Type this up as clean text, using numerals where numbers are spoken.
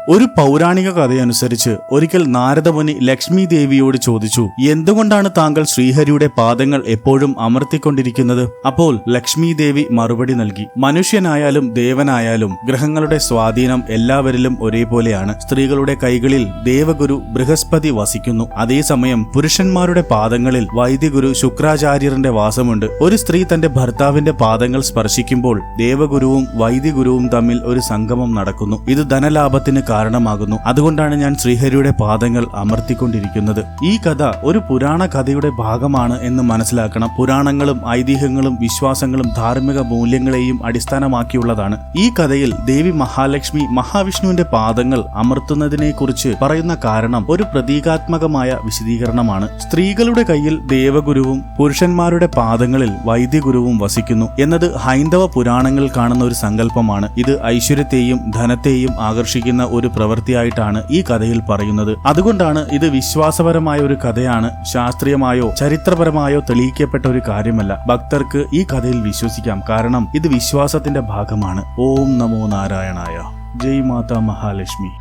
ഒരു പൗരാണിക കഥയനുസരിച്ച് ഒരിക്കൽ നാരദമുനി ലക്ഷ്മി ദേവിയോട് ചോദിച്ചു, എന്തുകൊണ്ടാണ് താങ്കൾ ശ്രീഹരിയുടെ പാദങ്ങൾ എപ്പോഴും അമർത്തിക്കൊണ്ടിരിക്കുന്നത്? അപ്പോൾ ലക്ഷ്മി ദേവി മറുപടി നൽകി, മനുഷ്യനായാലും ദേവനായാലും ഗ്രഹങ്ങളുടെ സ്വാധീനം എല്ലാവരിലും ഒരേപോലെയാണ്. സ്ത്രീകളുടെ കൈകളിൽ ദേവഗുരു ബൃഹസ്പതി വസിക്കുന്നു. അതേസമയം പുരുഷന്മാരുടെ പാദങ്ങളിൽ വൈദ്യഗുരു ശുക്രാചാര്യന്റെ വാസമുണ്ട്. ഒരു സ്ത്രീ തന്റെ ഭർത്താവിന്റെ പാദങ്ങൾ സ്പർശിക്കുമ്പോൾ ദേവഗുരുവും വൈദ്യഗുരുവും തമ്മിൽ ഒരു സംഗമം നടക്കുന്നു. ഇത് ധനലാഭത്തിന് കാരണമാകുന്നു. അതുകൊണ്ടാണ് ഞാൻ ശ്രീഹരിയുടെ പാദങ്ങൾ അമർത്തിക്കൊണ്ടിരിക്കുന്നത്. ഈ കഥ ഒരു പുരാണ കഥയുടെ ഭാഗമാണ് എന്ന് മനസ്സിലാക്കണം. പുരാണങ്ങളും ഐതിഹ്യങ്ങളും വിശ്വാസങ്ങളും ധാർമ്മിക മൂല്യങ്ങളെയും അടിസ്ഥാനമാക്കിയുള്ളതാണ്. ഈ കഥയിൽ ദേവി മഹാലക്ഷ്മി മഹാവിഷ്ണുവിന്റെ പാദങ്ങൾ അമർത്തുന്നതിനെ കുറിച്ച് പറയുന്ന കാരണം ഒരു പ്രതീകാത്മകമായ വിശദീകരണമാണ്. സ്ത്രീകളുടെ കയ്യിൽ ദേവഗുരുവും പുരുഷന്മാരുടെ പാദങ്ങളിൽ വൈദ്യഗുരുവും വസിക്കുന്നു എന്നത് ഹൈന്ദവ പുരാണങ്ങളിൽ കാണുന്ന ഒരു സങ്കല്പമാണ്. ഇത് ഐശ്വര്യത്തെയും ധനത്തെയും ആകർഷിക്കുന്ന ഒരു പ്രവൃത്തിയായിട്ടാണ് ഈ കഥയിൽ പറയുന്നത്. അതുകൊണ്ടാണ് ഇത് വിശ്വാസപരമായ ഒരു കഥയാണ്. ശാസ്ത്രീയമായോ ചരിത്രപരമായോ തെളിയിക്കപ്പെട്ട ഒരു കാര്യമല്ല. ഭക്തർക്ക് ഈ കഥയിൽ വിശ്വസിക്കാം, കാരണം ഇത് വിശ്വാസത്തിന്റെ ഭാഗമാണ്. ഓം നമോ നാരായണായ. ജയ് മാതാ മഹാലക്ഷ്മി.